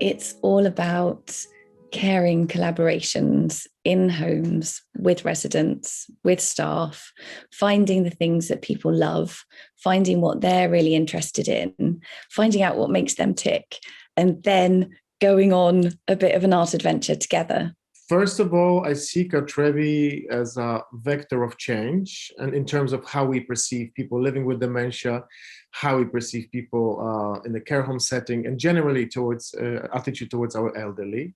it's all about caring collaborations in homes with residents, with staff, finding the things that people love, finding what they're really interested in, finding out what makes them tick, and then going on a bit of an art adventure together. First of all, I see cARTrefu as a vector of change, and in terms of how we perceive people living with dementia, how we perceive people in the care home setting, and generally towards attitude towards our elderly.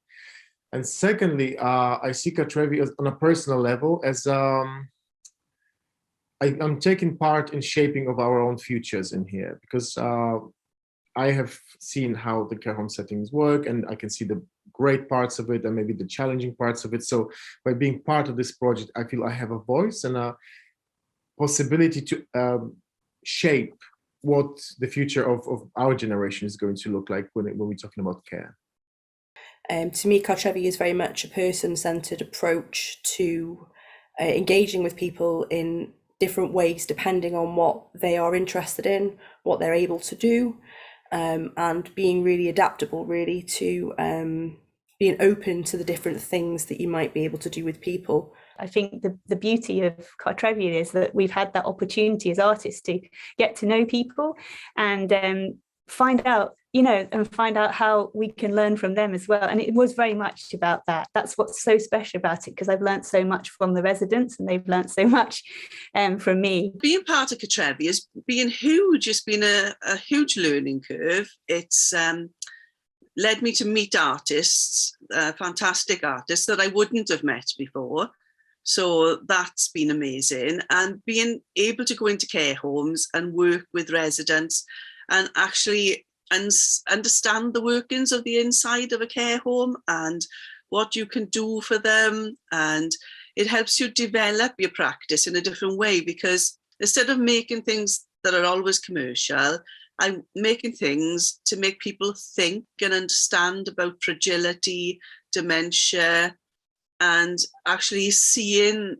And secondly, I see cARTrefu as, on a personal level, as I'm taking part in shaping of our own futures in here, because I have seen how the care home settings work, and I can see the great parts of it and maybe the challenging parts of it. So by being part of this project, I feel I have a voice and a possibility to shape what the future of our generation is going to look like when we're talking about care. To me, cARTrefu is very much a person-centred approach to engaging with people in different ways, depending on what they are interested in, what they're able to do, and being really adaptable, really, to being open to the different things that you might be able to do with people. I think the beauty of cARTrefu is that we've had that opportunity as artists to get to know people and find out how we can learn from them as well. And it was very much about that. That's what's so special about it, because I've learned so much from the residents and they've learned so much from me. Being part of cARTrefu has been huge. It's been a huge learning curve. It's led me to meet artists, fantastic artists that I wouldn't have met before. So that's been amazing. And being able to go into care homes and work with residents and actually understand the workings of the inside of a care home and what you can do for them. And it helps you develop your practice in a different way, because instead of making things that are always commercial, I'm making things to make people think and understand about fragility, dementia, and actually seeing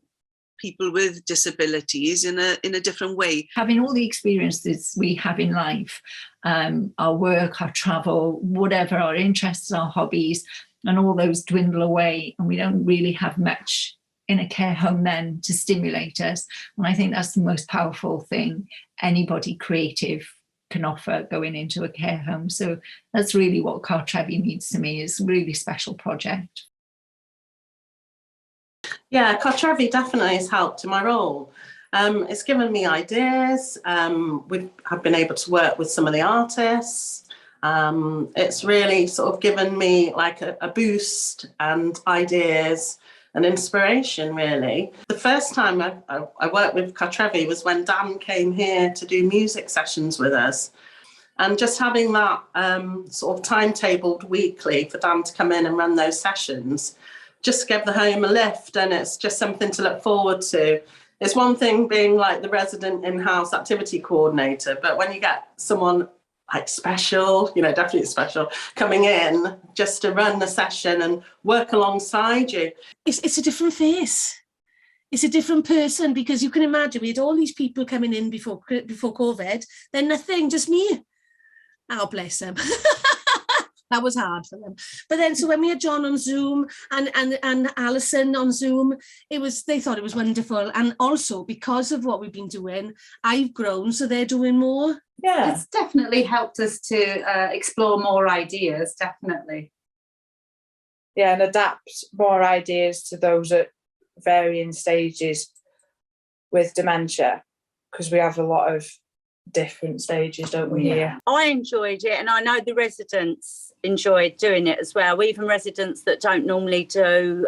people with disabilities in a different way. Having all the experiences we have in life, our work, our travel, whatever, our interests, our hobbies, and all those dwindle away, and we don't really have much in a care home then to stimulate us. And I think that's the most powerful thing anybody creative can offer going into a care home. So that's really what cARTrefu means to me, is a really special project. Yeah, cARTrefu definitely has helped in my role. It's given me ideas. I've been able to work with some of the artists. It's really sort of given me like a boost and ideas and inspiration, really. The first time I worked with cARTrefu was when Dan came here to do music sessions with us. And just having that sort of timetabled weekly for Dan to come in and run those sessions just give the home a lift, and it's just something to look forward to. It's one thing being like the resident in-house activity coordinator, but when you get someone like special, definitely special, coming in just to run the session and work alongside you. It's a different face. It's a different person, because you can imagine we had all these people coming in before COVID, then nothing, just me. Oh, bless them. That was hard for them. But then, so when we had John on Zoom and Alison on Zoom, they thought it was wonderful. And also because of what we've been doing, I've grown, so they're doing more. Yeah, it's definitely helped us to explore more ideas, definitely. Yeah, and adapt more ideas to those at varying stages with dementia, because we have a lot of different stages, don't we, here? I enjoyed it, and I know the residents enjoyed doing it as well, even residents that don't normally do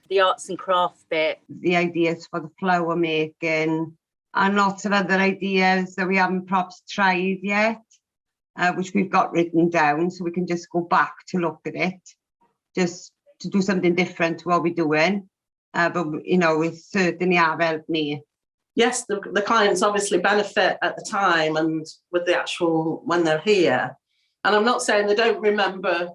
the arts and craft bit. The ideas for the flower making and lots of other ideas that we haven't perhaps tried yet, which we've got written down, so we can just go back to look at it, just to do something different to what we're doing. But it certainly have helped me. Yes, the clients obviously benefit at the time and with the actual when they're here. And I'm not saying they don't remember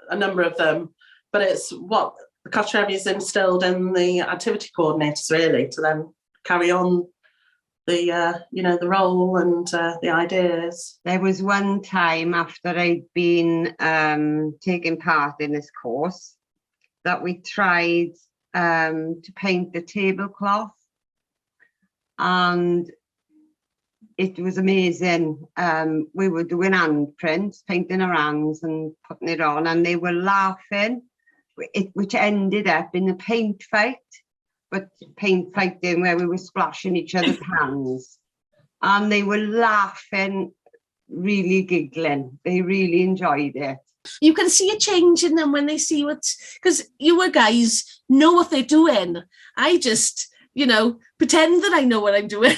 a number of them, but it's what the cARTrefu has instilled in the activity coordinators, really, to then carry on the the role and the ideas. There was one time after I'd been taking part in this course that we tried to paint the tablecloth, and it was amazing. We were doing handprints, painting our hands and putting it on, and they were laughing, which ended up in a paint fight, but paint fighting where we were splashing each other's hands. And they were laughing, really giggling. They really enjoyed it. You can see a change in them when they see because you guys know what they're doing. I just, pretend that I know what I'm doing.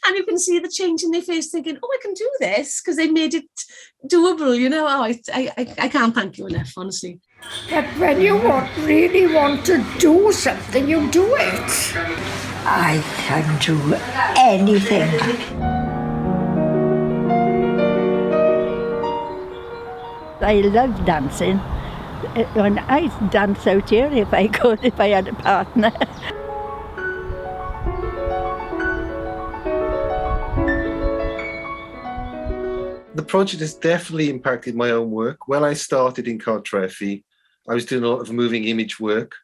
And you can see the change in their face thinking, oh, I can do this, because they made it doable, I can't thank you enough, honestly. But when you really want to do something, you do it. I can do anything. I love dancing. When I dance out here if I could, if I had a partner. The project has definitely impacted my own work. When I started in cARTrefu, I was doing a lot of moving image work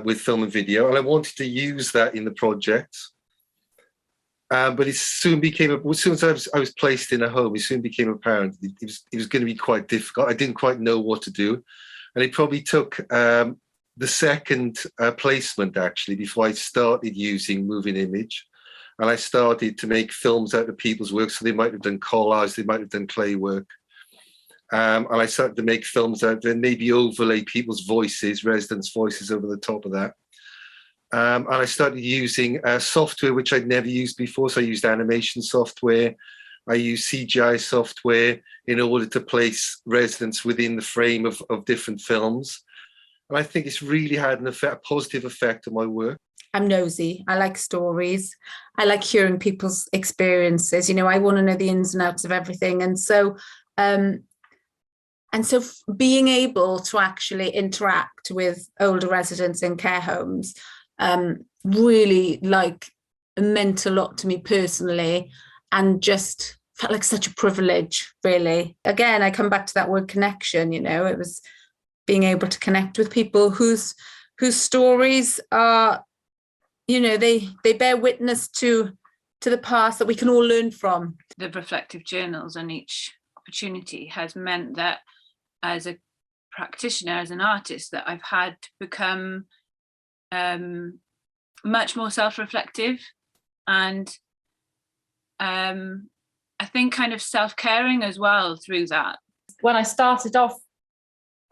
with film and video, and I wanted to use that in the project. But it soon became, as soon as I was placed in a home, it soon became apparent it was going to be quite difficult. I didn't quite know what to do. And it probably took the second placement, actually, before I started using moving image. And I started to make films out of people's work. So they might have done collage, they might have done clay work. And I started to make films out there, maybe overlay people's voices, residents' voices over the top of that. And I started using software which I'd never used before. So I used animation software. I used CGI software in order to place residents within the frame of different films. And I think it's really had a positive effect on my work. I'm nosy. I like stories. I like hearing people's experiences. I want to know the ins and outs of everything. And so being able to actually interact with older residents in care homes really meant a lot to me personally, and just felt like such a privilege, really. Again, I come back to that word connection. It was being able to connect with people whose stories are, they bear witness to the past that we can all learn from. The reflective journals on each opportunity has meant that as a practitioner, as an artist, that I've had to become much more self-reflective, and I think kind of self-caring as well through that. When I started off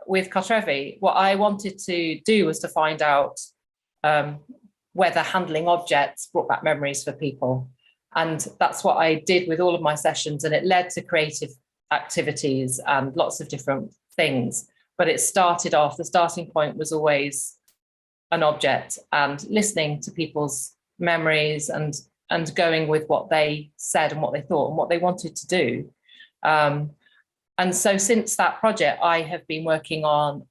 with cARTrefu, what I wanted to do was to find out whether handling objects brought back memories for people. And that's what I did with all of my sessions, and it led to creative activities and lots of different things. But it started off, the starting point was always an object, and listening to people's memories and going with what they said and what they thought and what they wanted to do. And so since that project, I have been working on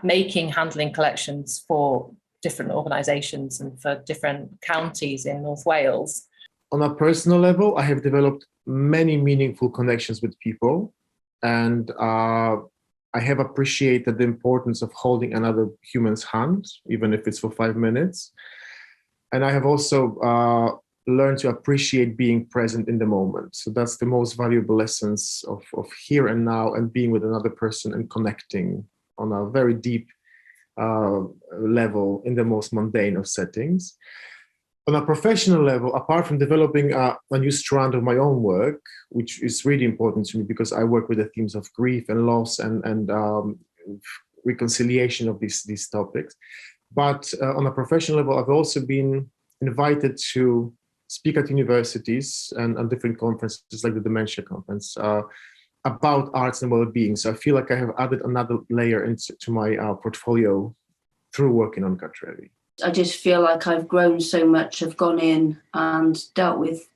making handling collections for different organisations and for different counties in North Wales. On a personal level, I have developed many meaningful connections with people, and I have appreciated the importance of holding another human's hand, even if it's for 5 minutes. And I have also learned to appreciate being present in the moment. So that's the most valuable lessons of here and now, and being with another person and connecting on a very deep level in the most mundane of settings. On a professional level, apart from developing a new strand of my own work, which is really important to me because I work with the themes of grief and loss and reconciliation of these topics. But on a professional level, I've also been invited to speak at universities and different conferences like the Dementia Conference about arts and well-being. So I feel like I have added another layer into my portfolio through working on cARTrefu. I just feel like I've grown so much. I've gone in and dealt with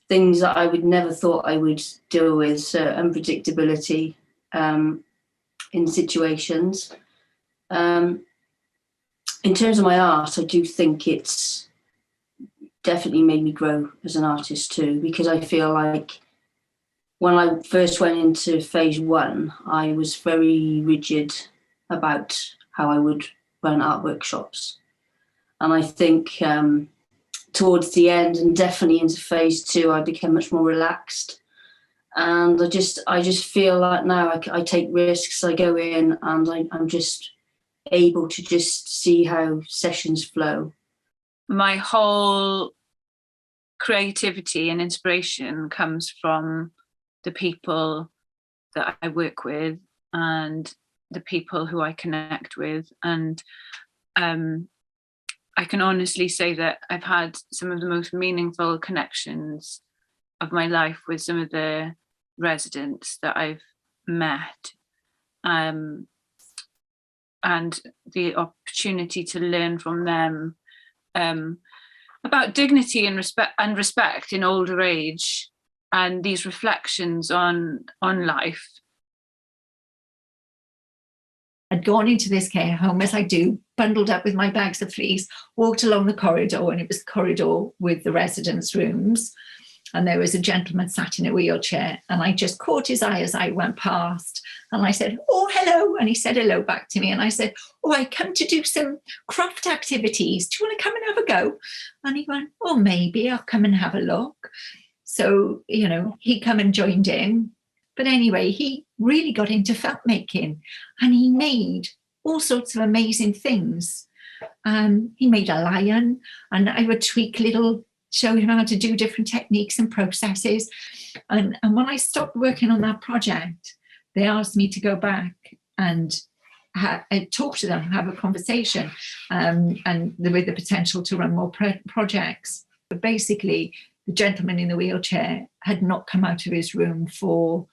things that I would never thought I would deal with, so unpredictability in situations. In terms of my art, I do think it's definitely made me grow as an artist too, because I feel like when I first went into phase 1, I was very rigid about how I would run art workshops. And I think towards the end and definitely into phase 2, I became much more relaxed. And I just feel like now I take risks, I go in and I'm just able to just see how sessions flow. My whole creativity and inspiration comes from the people that I work with and the people who I connect with. And I can honestly say that I've had some of the most meaningful connections of my life with some of the residents that I've met. And the opportunity to learn from them about dignity and respect in older age, and these reflections on life. I'd gone into this care home, as I do, bundled up with my bags of fleece, walked along the corridor, and it was the corridor with the residents' rooms. And there was a gentleman sat in a wheelchair, and I just caught his eye as I went past. And I said, "Oh, hello." And he said hello back to me. And I said, "Oh, I come to do some craft activities. Do you want to come and have a go?" And he went, "Oh, maybe I'll come and have a look." So, you know, he come and joined in. But anyway, he really got into felt making, and he made all sorts of amazing things. He made a lion, and I would tweak little, show him how to do different techniques and processes. And when I stopped working on that project, they asked me to go back and talk to them, have a conversation, and with the potential to run more projects. But basically, the gentleman in the wheelchair had not come out of his room for,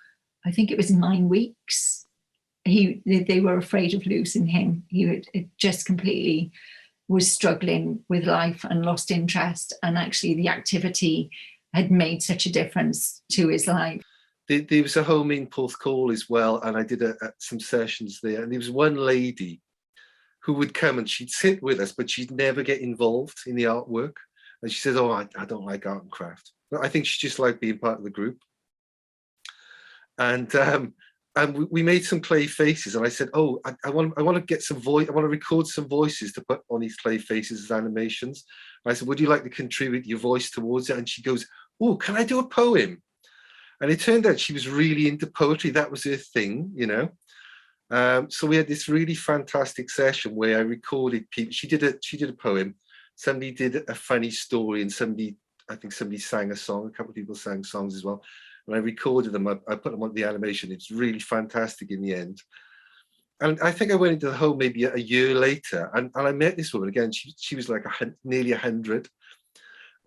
I think it was 9 weeks. They were afraid of losing him. He just completely was struggling with life and lost interest. And actually the activity had made such a difference to his life. There was a home in Porthcawl as well, and I did some sessions there. And there was one lady who would come and she'd sit with us, but she'd never get involved in the artwork. And she said, "Oh, I don't like art and craft." But I think she just liked being part of the group. And we made some clay faces, and I said, "Oh, I want to get some voice. I want to record some voices to put on these clay faces as animations." And I said, "Would you like to contribute your voice towards it?" And she goes, "Oh, can I do a poem?" And it turned out she was really into poetry. That was her thing, you know. So we had this really fantastic session where I recorded people. She did a poem. Somebody did a funny story, and I think somebody sang a song. A couple of people sang songs as well. And I recorded them. I put them on the animation. It's really fantastic in the end. And I think I went into the home maybe a year later, and I met this woman again. She was like nearly 100.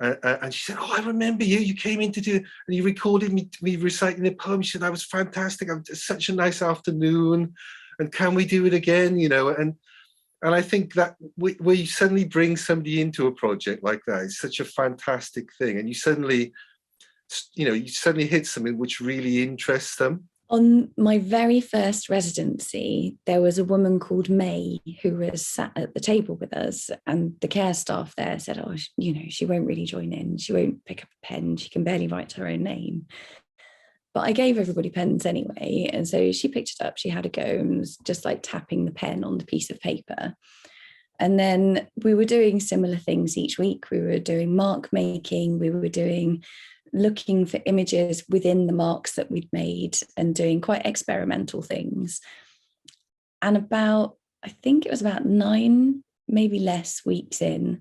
And she said, "Oh, I remember you. You came in to do, and you recorded me reciting the poem." She said, "That was fantastic. It was such a nice afternoon. And can we do it again?" You know, and I think that where you suddenly bring somebody into a project like that is such a fantastic thing. And you suddenly hit something which really interests them. On my very first residency, there was a woman called May who was sat at the table with us, and the care staff there said, "Oh, you know, she won't really join in. She won't pick up a pen. She can barely write her own name." But I gave everybody pens anyway. And so she picked it up, she had a go, and was just like tapping the pen on the piece of paper. And then we were doing similar things each week. We were doing mark making, we were looking for images within the marks that we'd made and doing quite experimental things. And I think it was about 9, maybe less weeks in,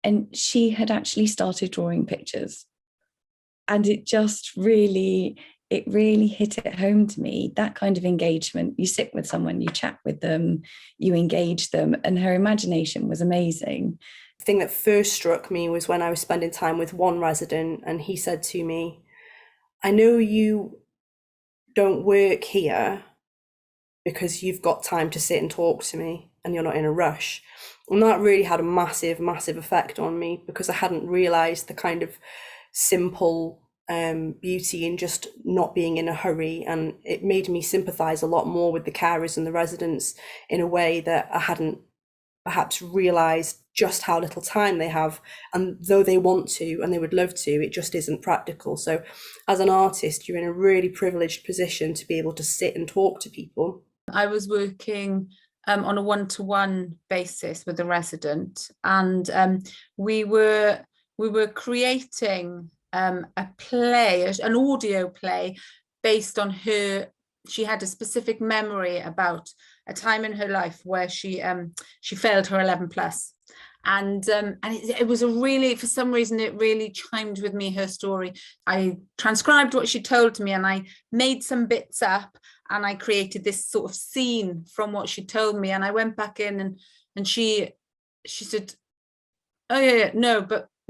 and she had actually started drawing pictures. And it really hit it home to me, that kind of engagement. You sit with someone, you chat with them, you engage them, and her imagination was amazing. The thing that first struck me was when I was spending time with one resident, and he said to me, "I know you don't work here because you've got time to sit and talk to me and you're not in a rush." And that really had a massive, massive effect on me, because I hadn't realised the kind of simple beauty in just not being in a hurry. And it made me sympathise a lot more with the carers and the residents in a way that I hadn't perhaps realised just how little time they have, and though they want to and they would love to, it just isn't practical. So as an artist, you're in a really privileged position to be able to sit and talk to people. I was working on a one-to-one basis with a resident, and we were creating a play, an audio play, based on her. She had a specific memory about a time in her life where she failed her 11 plus. And it was a really, for some reason, it really chimed with me, her story. I transcribed what she told me, and I made some bits up, and I created this sort of scene from what she told me. And I went back in, and she said, oh yeah, no,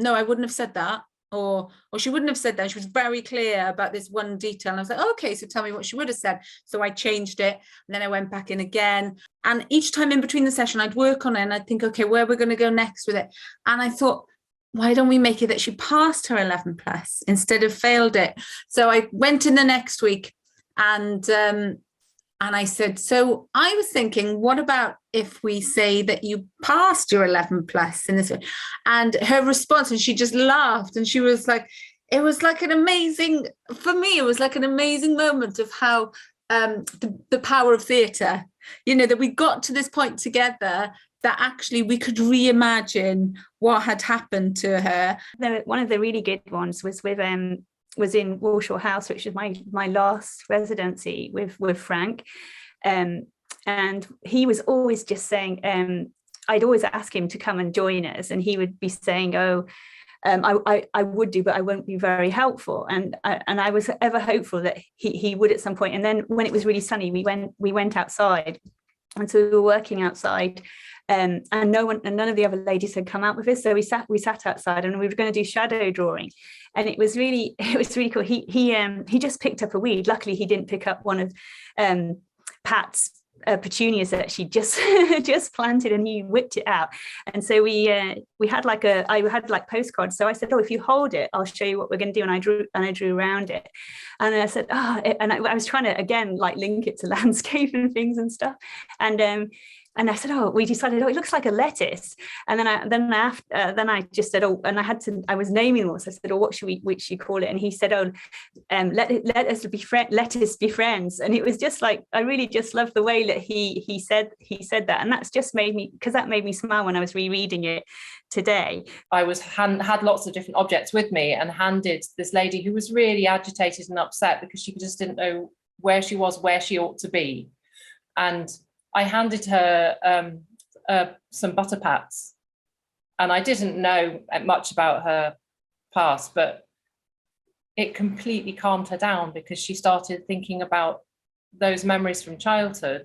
I wouldn't have said that. Or she wouldn't have said that. She was very clear about this one detail. And I was like, oh, okay, so tell me what she would have said. So I changed it, and then I went back in again. And each time in between the session, I'd work on it, and I'd think, okay, where we're going to go next with it. And I thought, why don't we make it that she passed her 11 plus instead of failed it? So I went in the next week, and I said, so I was thinking, what about if we say that you passed your 11 plus in this way? And her response, and she just laughed, and she was like, it was like an amazing, for me, it was like an amazing moment of how the power of theatre, you know, that we got to this point together, that actually we could reimagine what had happened to her. One of the really good ones was with was in Walshaw House, which was my last residency with Frank, and he was always just saying, I'd always ask him to come and join us, and he would be saying, oh, I would do, but I won't be very helpful. And I was ever hopeful that he would at some point. And then when it was really sunny, we went outside, and so we were working outside. And none of the other ladies had come out with us, so we sat outside, and we were going to do shadow drawing, and it was really cool. He just picked up a weed. Luckily, he didn't pick up one of Pat's petunias that she just planted, and he whipped it out. And so I had like postcards. So I said, oh, if you hold it, I'll show you what we're going to do. And I drew around it, and I said, I was trying to again like link it to landscape and things and stuff, and I said, oh, we decided, oh, it looks like a lettuce. And then I just said, oh, and I was naming them all. So I said, oh, what should we call it? And he said, oh, let us be friends. And it was just like, I really just loved the way that he said that. And that's just made me smile when I was rereading it today. I had lots of different objects with me, and handed this lady who was really agitated and upset because she just didn't know where she was, where she ought to be. And I handed her some butter pats, and I didn't know much about her past, but it completely calmed her down because she started thinking about those memories from childhood,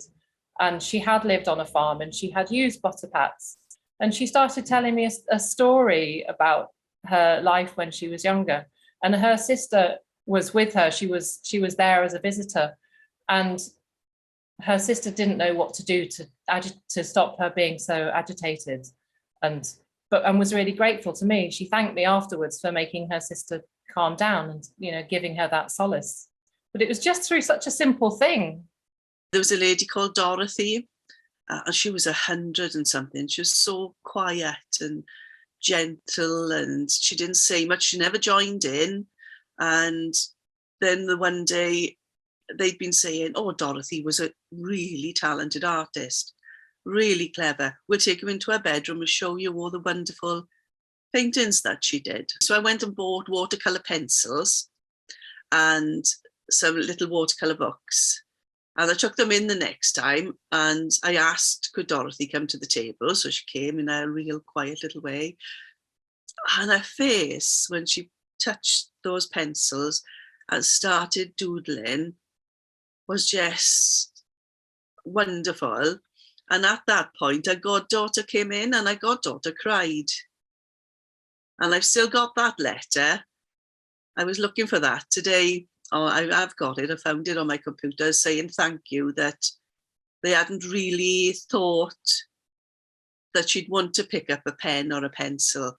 and she had lived on a farm and she had used butter pats, and she started telling me a story about her life when she was younger, and her sister was with her. She was there as a visitor, and her sister didn't know what to do to stop her being so agitated, and was really grateful to me. She thanked me afterwards for making her sister calm down and, you know, giving her that solace. But it was just through such a simple thing. There was a lady called Dorothy, and she was 100 and something. She was so quiet and gentle, and she didn't say much. She never joined in. And then the one day, they'd been saying, oh, Dorothy was a really talented artist, really clever. We'll take you into her bedroom and show you all the wonderful paintings that she did. So I went and bought watercolour pencils and some little watercolour books. And I took them in the next time, and I asked, could Dorothy come to the table? So she came in a real quiet little way. And her face, when she touched those pencils and started doodling, was just wonderful. And at that point, her goddaughter came in, and her goddaughter cried. And I've still got that letter. I was looking for that today. Oh, I've got it. I found it on my computer, saying thank you, that they hadn't really thought that she'd want to pick up a pen or a pencil.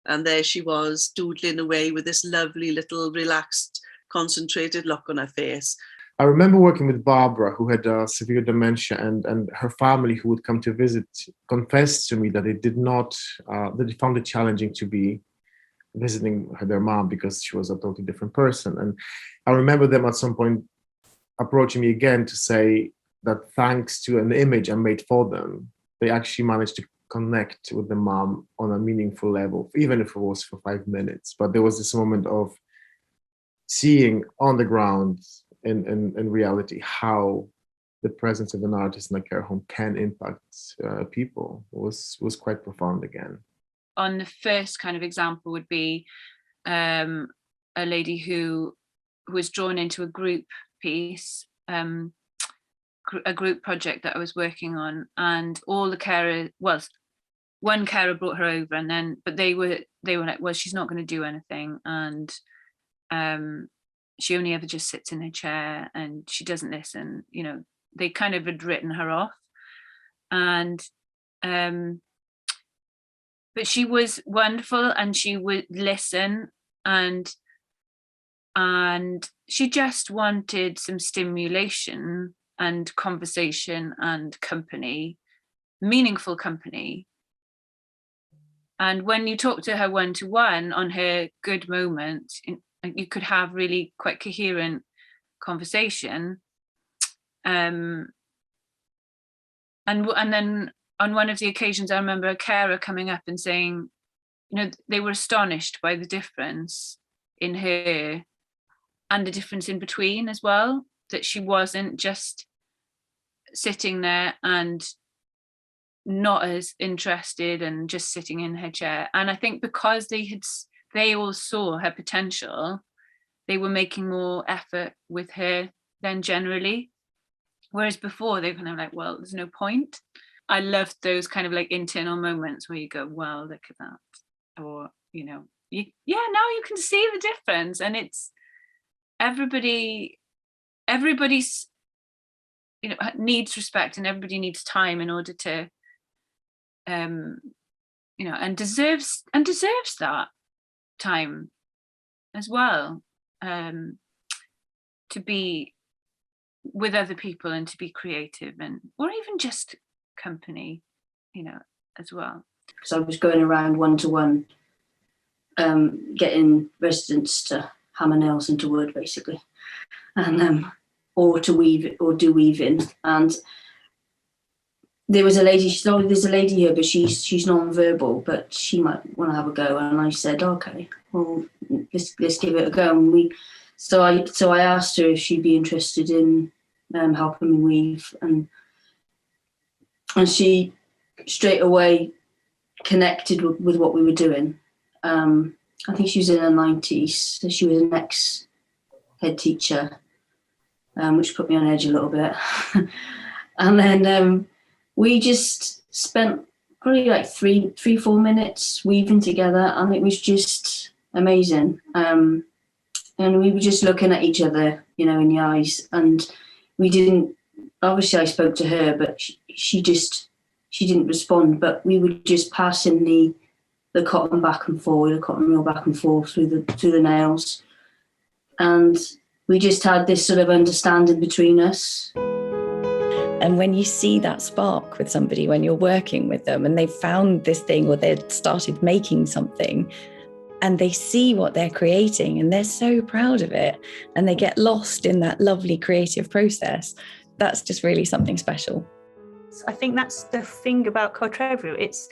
And there she was, doodling away with this lovely little relaxed, concentrated look on her face. I remember working with Barbara, who had severe dementia, and her family who would come to visit confessed to me that they did not, that they found it challenging to be visiting their mom because she was a totally different person. And I remember them at some point approaching me again to say that thanks to an image I made for them, they actually managed to connect with the mom on a meaningful level, even if it was for 5 minutes. But there was this moment of seeing on the ground in reality how the presence of an artist in a care home can impact people was quite profound again. On the first kind of example would be a lady who was drawn into a group piece, a group project that I was working on, and all the carers, well, one carer brought her over, and then but they were like, well, she's not going to do anything, and she only ever just sits in her chair and she doesn't listen. You know, they kind of had written her off, and but she was wonderful, and she would listen, and she just wanted some stimulation and conversation and company, meaningful company. And when you talk to her one-to-one on her good moments, you could have really quite coherent conversation. And then on one of the occasions, I remember a carer coming up and saying, you know, they were astonished by the difference in her and the difference in between as well, that she wasn't just sitting there and not as interested and just sitting in her chair. And I think because they all saw her potential, they were making more effort with her than generally. Whereas before they were kind of like, well, there's no point. I loved those kind of like internal moments where you go, well, look at that. Or, you know, now you can see the difference. And it's everybody's, you know, needs respect, and everybody needs time in order to, you know, and deserves that time as well, to be with other people and to be creative, and or even just company, you know, as well. Because I was going around one-to-one, getting residents to hammer nails into wood, basically, and or to weave or do weaving. And there was a lady. She said, "Oh, there's a lady here, but she's non-verbal, but she might want to have a go." And I said, "Okay, well, let's give it a go." And so I asked her if she'd be interested in helping me weave, and she straight away connected with what we were doing. I think she was in her 90s, so she was an ex-head teacher, which put me on edge a little bit. And then we just spent probably like 3-4 minutes weaving together, and it was just amazing. And we were just looking at each other, you know, in the eyes, and we didn't. Obviously, I spoke to her, but she didn't respond. But we were just passing the cotton back and forward, the cotton reel back and forth through the nails, and we just had this sort of understanding between us. And when you see that spark with somebody, when you're working with them and they've found this thing or they've started making something, and they see what they're creating and they're so proud of it, and they get lost in that lovely creative process, that's just really something special. I think that's the thing about cARTrefu. It's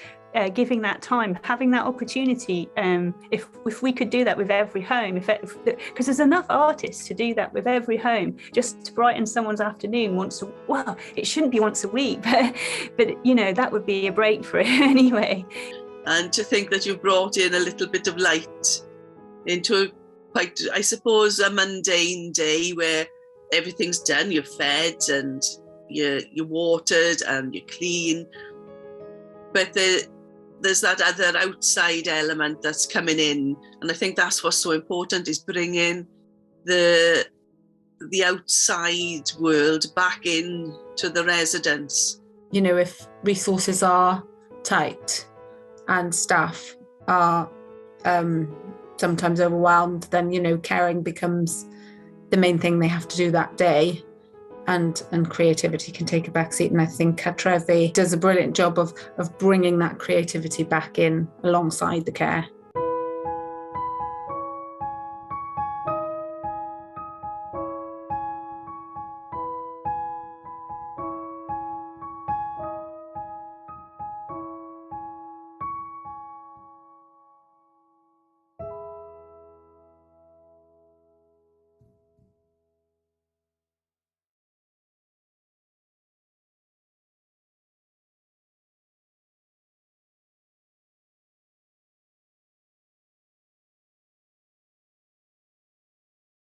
giving that time, having that opportunity. If we could do that with every home, because there's enough artists to do that with every home, just to brighten someone's afternoon well, it shouldn't be once a week, but you know, that would be a break for it anyway. And to think that you brought in a little bit of light into quite, I suppose, a mundane day where everything's done, you're fed and you're watered and you're clean, but there's that other outside element that's coming in, and I think that's what's so important, is bringing the outside world back in to the residents. You know, if resources are tight and staff are sometimes overwhelmed, then, you know, caring becomes the main thing they have to do that day, and creativity can take a backseat. And I think cARTrefu does a brilliant job of bringing that creativity back in alongside the care.